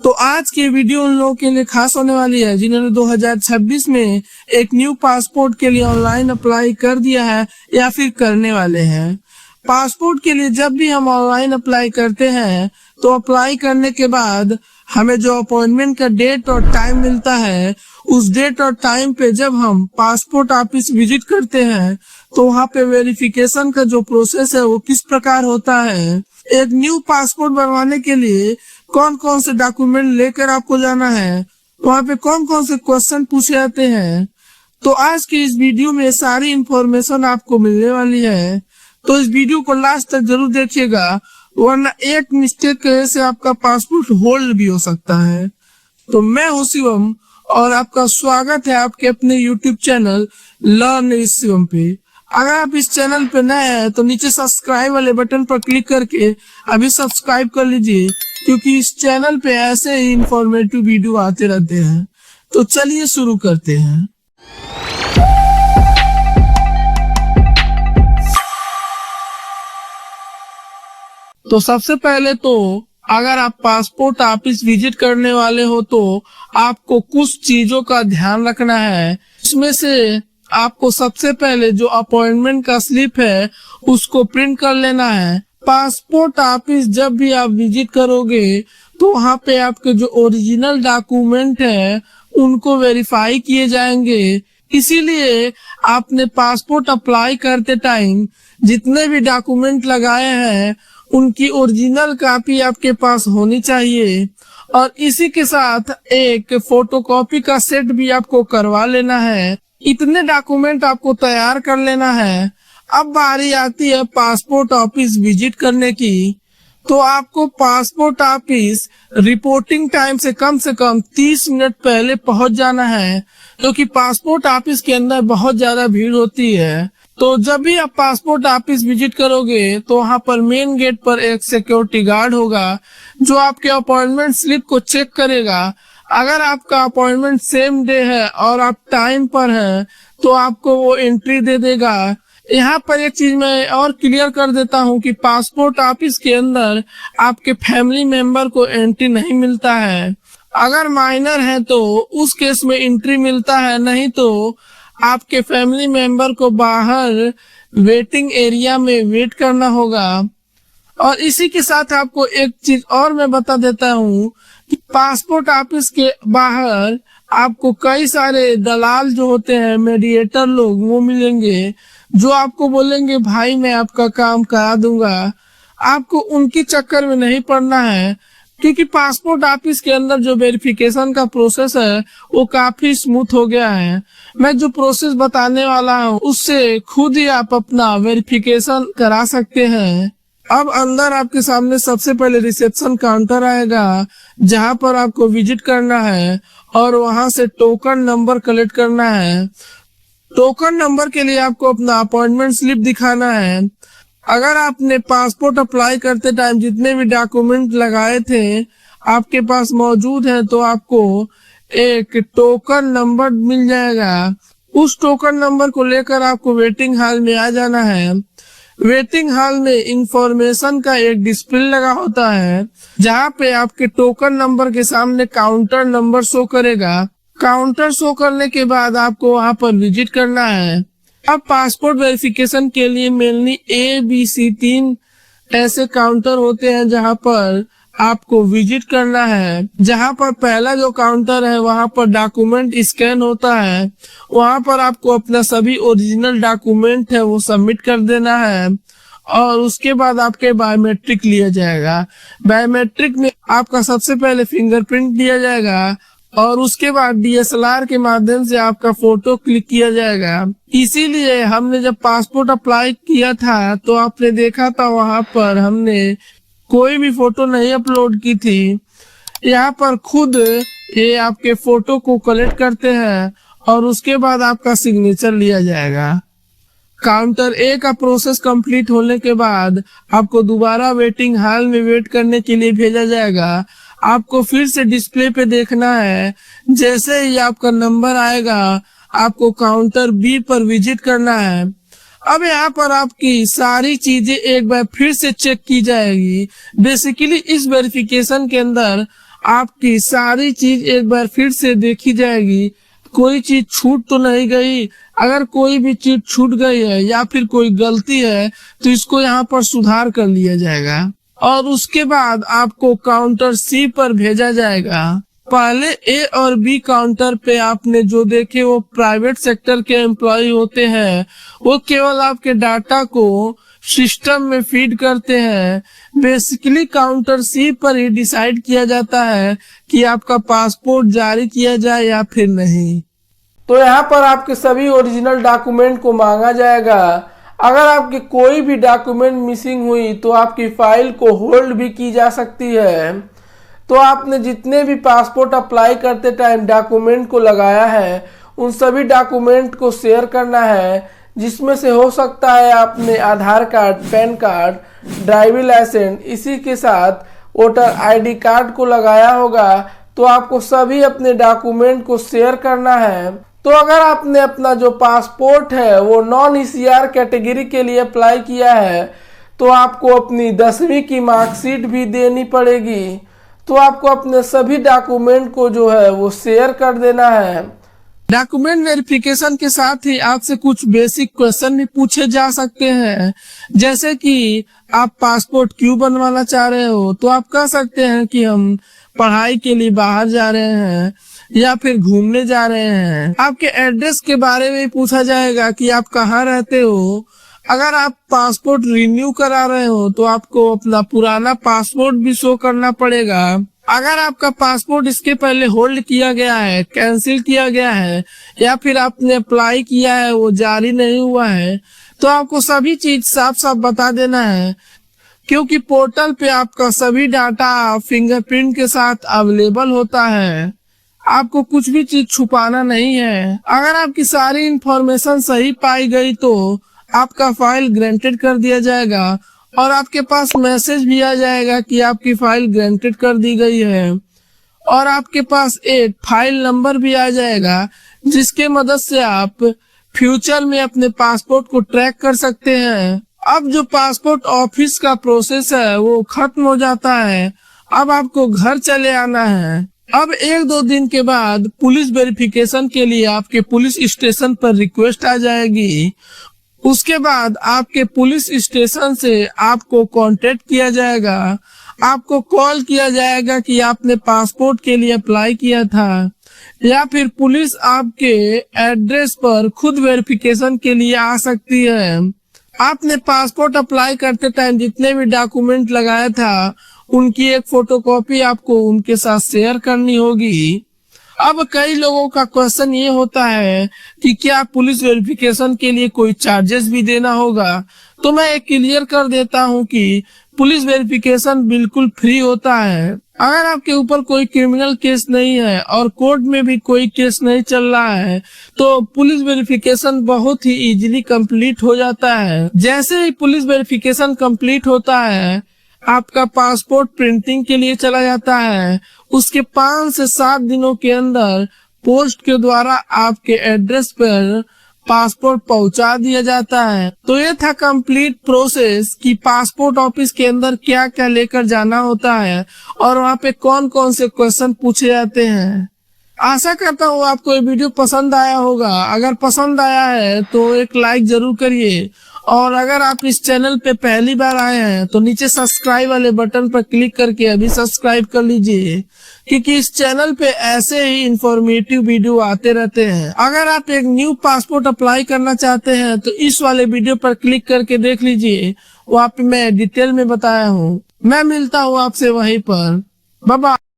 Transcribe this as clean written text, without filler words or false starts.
तो आज की वीडियो उन लोगों के लिए खास होने वाली है जिन्होंने 2026 में एक न्यू पासपोर्ट के लिए ऑनलाइन अप्लाई कर दिया है या फिर करने वाले हैं। पासपोर्ट के लिए जब भी हम ऑनलाइन अप्लाई करते हैं तो अप्लाई करने के बाद हमें जो अपॉइंटमेंट का डेट और टाइम मिलता है, उस डेट और टाइम पे जब हम पासपोर्ट ऑफिस विजिट करते हैं तो वहाँ पे वेरिफिकेशन का जो प्रोसेस है वो किस प्रकार होता है, एक न्यू पासपोर्ट बनवाने के लिए कौन कौन से डॉक्यूमेंट लेकर आपको जाना है, वहाँ पे कौन कौन से क्वेश्चन पूछे जाते हैं। तो आज की इस वीडियो में सारी इंफॉर्मेशन आपको मिलने वाली है, तो इस वीडियो को लास्ट तक जरूर देखिएगा, वरना एक मिस्टेक की वजह से आपका पासपोर्ट होल्ड भी हो सकता है। तो मैं हूं शिवम और आपका स्वागत है आपके अपने YouTube channel learn with Shivam पे। अगर आप इस चैनल पे नए हैं तो नीचे सब्सक्राइब वाले बटन पर क्लिक करके अभी सब्सक्राइब कर लीजिए, क्योंकि इस चैनल पे ऐसे ही इंफॉर्मेटिव वीडियो आते रहते हैं। तो चलिए शुरू करते हैं। तो सबसे पहले तो अगर आप पासपोर्ट ऑफिस विजिट करने वाले हो तो आपको कुछ चीजों का ध्यान रखना है। इसमें से आपको सबसे पहले जो अपॉइंटमेंट का स्लिप है उसको प्रिंट कर लेना है। पासपोर्ट ऑफिस जब भी आप विजिट करोगे तो वहाँ पे आपके जो ओरिजिनल डॉक्यूमेंट है उनको वेरीफाई किए जाएंगे। इसीलिए आपने पासपोर्ट अप्लाई करते टाइम जितने भी डॉक्यूमेंट लगाए हैं उनकी ओरिजिनल कॉपी आपके पास होनी चाहिए, और इसी के साथ एक फोटोकॉपी का सेट भी आपको करवा लेना है। इतने डॉक्यूमेंट आपको तैयार कर लेना है। अब बारी आती है पासपोर्ट ऑफिस विजिट करने की। तो आपको पासपोर्ट ऑफिस रिपोर्टिंग टाइम से कम 30 मिनट पहले पहुंच जाना है, क्योंकि पासपोर्ट ऑफिस के अंदर बहुत ज्यादा भीड़ होती है। तो जब भी आप पासपोर्ट ऑफिस विजिट करोगे तो वहाँ पर मेन गेट पर एक सिक्योरिटी गार्ड होगा जो आपके अपॉइंटमेंट स्लिप को चेक करेगा। अगर आपका अपॉइंटमेंट सेम डे है और आप टाइम पर हैं तो आपको वो एंट्री दे देगा। यहाँ पर एक चीज मैं और क्लियर कर देता हूँ कि पासपोर्ट ऑफिस के अंदर आपके फैमिली मेंबर को एंट्री नहीं मिलता है। अगर माइनर है तो उस केस में एंट्री मिलता है, नहीं तो आपके फैमिली मेंबर को बाहर वेटिंग एरिया में वेट करना होगा। और इसी के साथ आपको एक चीज और मैं बता देता हूँ कि पासपोर्ट ऑफिस के बाहर आपको कई सारे दलाल जो होते हैं, मीडिएटर लोग, वो मिलेंगे जो आपको बोलेंगे भाई मैं आपका काम करा दूंगा। आपको उनके चक्कर में नहीं पड़ना है, क्योंकि पासपोर्ट ऑफिस के अंदर जो वेरिफिकेशन का प्रोसेस है वो काफी स्मूथ हो गया है। मैं जो प्रोसेस बताने वाला हूँ उससे खुद ही आप अपना वेरिफिकेशन करा सकते हैं। अब अंदर आपके सामने सबसे पहले रिसेप्शन काउंटर आएगा जहाँ पर आपको विजिट करना है और वहाँ से टोकन नंबर कलेक्ट करना है। टोकन नंबर के लिए आपको अपना अपॉइंटमेंट स्लिप दिखाना है। अगर आपने पासपोर्ट अप्लाई करते टाइम जितने भी डॉक्यूमेंट लगाए थे आपके पास मौजूद है तो आपको एक टोकन नंबर मिल जाएगा। उस टोकन नंबर को लेकर आपको वेटिंग हॉल में आ जाना है। वेटिंग हॉल में इंफॉर्मेशन का एक डिस्प्ले लगा होता है जहाँ पे आपके टोकन नंबर के सामने काउंटर नंबर शो करेगा। काउंटर शो करने के बाद आपको वहाँ पर विजिट करना है। अब पासपोर्ट वेरिफिकेशन के लिए मेनली ABC 3 ऐसे काउंटर होते हैं जहाँ पर आपको विजिट करना है। जहाँ पर पहला जो काउंटर है वहाँ पर डॉक्यूमेंट स्कैन होता है, वहाँ पर आपको अपना सभी ओरिजिनल डॉक्यूमेंट है वो सबमिट कर देना है और उसके बाद आपके बायोमेट्रिक लिया जाएगा। बायोमेट्रिक में आपका सबसे पहले फिंगरप्रिंट लिया जाएगा और उसके बाद DSLR के माध्यम से आपका फोटो क्लिक किया जाएगा। इसीलिए हमने जब पासपोर्ट अप्लाई किया था तो आपने देखा था वहाँ पर हमने कोई भी फोटो नहीं अपलोड की थी। यहाँ पर खुद ये आपके फोटो को कलेक्ट करते हैं और उसके बाद आपका सिग्नेचर लिया जाएगा। काउंटर A का प्रोसेस कंप्लीट होने के बाद आपको दोबारा वेटिंग हॉल में वेट करने के लिए भेजा जाएगा। आपको फिर से डिस्प्ले पे देखना है। जैसे ही आपका नंबर आएगा आपको काउंटर B पर विजिट करना है। अब यहाँ पर आपकी सारी चीजें एक बार फिर से चेक की जाएगी। बेसिकली इस वेरिफिकेशन के अंदर आपकी सारी चीज एक बार फिर से देखी जाएगी, कोई चीज छूट तो नहीं गई। अगर कोई भी चीज छूट गई है या फिर कोई गलती है तो इसको यहाँ पर सुधार कर लिया जाएगा और उसके बाद आपको काउंटर सी पर भेजा जाएगा। पहले ए और बी काउंटर पे आपने जो देखे वो प्राइवेट सेक्टर के एम्प्लॉय होते हैं, वो केवल आपके डाटा को सिस्टम में फीड करते हैं। बेसिकली काउंटर सी पर ही डिसाइड किया जाता है कि आपका पासपोर्ट जारी किया जाए या फिर नहीं। तो यहाँ पर आपके सभी ओरिजिनल डॉक्यूमेंट को मांगा जाएगा। अगर आपकी कोई भी डॉक्यूमेंट मिसिंग हुई तो आपकी फाइल को होल्ड भी की जा सकती है। तो आपने जितने भी पासपोर्ट अप्लाई करते टाइम डॉक्यूमेंट को लगाया है उन सभी डॉक्यूमेंट को शेयर करना है, जिसमें से हो सकता है आपने Aadhaar card, PAN card, driving licence, इसी के साथ वोटर आईडी कार्ड को लगाया होगा। तो आपको सभी अपने डॉक्यूमेंट को शेयर करना है। तो अगर आपने अपना जो पासपोर्ट है वो नॉन ईसीआर कैटेगरी के लिए अप्लाई किया है तो आपको अपनी 10वीं की मार्कशीट भी देनी पड़ेगी। तो आपको अपने सभी डॉक्यूमेंट को जो है वो शेयर कर देना है। डॉक्यूमेंट वेरिफिकेशन के साथ ही आपसे कुछ बेसिक क्वेश्चन भी पूछे जा सकते हैं, जैसे कि आप पासपोर्ट क्यों बनवाना चाह रहे हो, तो आप कह सकते हैं कि हम पढ़ाई के लिए बाहर जा रहे हैं या फिर घूमने जा रहे हैं। आपके एड्रेस के बारे में पूछा जाएगा कि आप कहाँ रहते हो। अगर आप पासपोर्ट रिन्यू करा रहे हो तो आपको अपना पुराना पासपोर्ट भी शो करना पड़ेगा। अगर आपका पासपोर्ट इसके पहले होल्ड किया गया है, कैंसिल किया गया है या फिर आपने अप्लाई किया है वो जारी नहीं हुआ है तो आपको सभी चीज साफ साफ बता देना है, क्योंकि पोर्टल पे आपका सभी डाटा फिंगरप्रिंट के साथ अवेलेबल होता है। आपको कुछ भी चीज छुपाना नहीं है। अगर आपकी सारी इंफॉर्मेशन सही पाई गई तो आपका फाइल ग्रांटेड कर दिया जाएगा और आपके पास मैसेज भी आ जाएगा कि आपकी फाइल ग्रांटेड कर दी गई है और आपके पास एक फाइल नंबर भी आ जाएगा जिसके मदद से आप फ्यूचर में अपने पासपोर्ट को ट्रैक कर सकते हैं। अब जो पासपोर्ट ऑफिस का प्रोसेस है वो खत्म हो जाता है। अब आपको घर चले आना है। अब 1-2 दिन के बाद पुलिस वेरिफिकेशन के लिए आपके पुलिस स्टेशन पर रिक्वेस्ट आ जाएगी। उसके बाद आपके पुलिस स्टेशन से आपको कांटेक्ट किया जाएगा, आपको कॉल किया जाएगा कि आपने पासपोर्ट के लिए अप्लाई किया था, या फिर पुलिस आपके एड्रेस पर खुद वेरिफिकेशन के लिए आ सकती है। आपने पासपोर्ट अप्लाई करते टाइम जितने भी डॉक्यूमेंट लगाया था उनकी एक फोटोकॉपी आपको उनके साथ शेयर करनी होगी। अब कई लोगों का क्वेश्चन ये होता है कि क्या पुलिस वेरिफिकेशन के लिए कोई चार्जेस भी देना होगा, तो मैं एक क्लियर कर देता हूँ कि पुलिस वेरिफिकेशन बिल्कुल फ्री होता है। अगर आपके ऊपर कोई क्रिमिनल केस नहीं है और कोर्ट में भी कोई केस नहीं चल रहा है तो पुलिस वेरिफिकेशन बहुत ही इजीली कंप्लीट हो जाता है। जैसे ही पुलिस वेरिफिकेशन कंप्लीट होता है आपका पासपोर्ट प्रिंटिंग के लिए चला जाता है। उसके 5 से 7 दिनों के अंदर पोस्ट के द्वारा आपके एड्रेस पर पासपोर्ट पहुंचा दिया जाता है। तो ये था कंप्लीट प्रोसेस कि पासपोर्ट ऑफिस के अंदर क्या क्या लेकर जाना होता है और वहाँ पे कौन कौन से क्वेश्चन पूछे जाते हैं। आशा करता हूँ आपको ये वीडियो पसंद आया होगा। अगर पसंद आया है तो एक लाइक जरूर करिए और अगर आप इस चैनल पे पहली बार आए हैं तो नीचे सब्सक्राइब वाले बटन पर क्लिक करके अभी सब्सक्राइब कर लीजिए, क्योंकि इस चैनल पे ऐसे ही इंफॉर्मेटिव वीडियो आते रहते हैं। अगर आप एक न्यू पासपोर्ट अप्लाई करना चाहते हैं तो इस वाले वीडियो पर क्लिक करके देख लीजिए, वहाँ पे मैं डिटेल में बताया हूँ। मैं मिलता हूँ आपसे वहीं पर। Bye bye.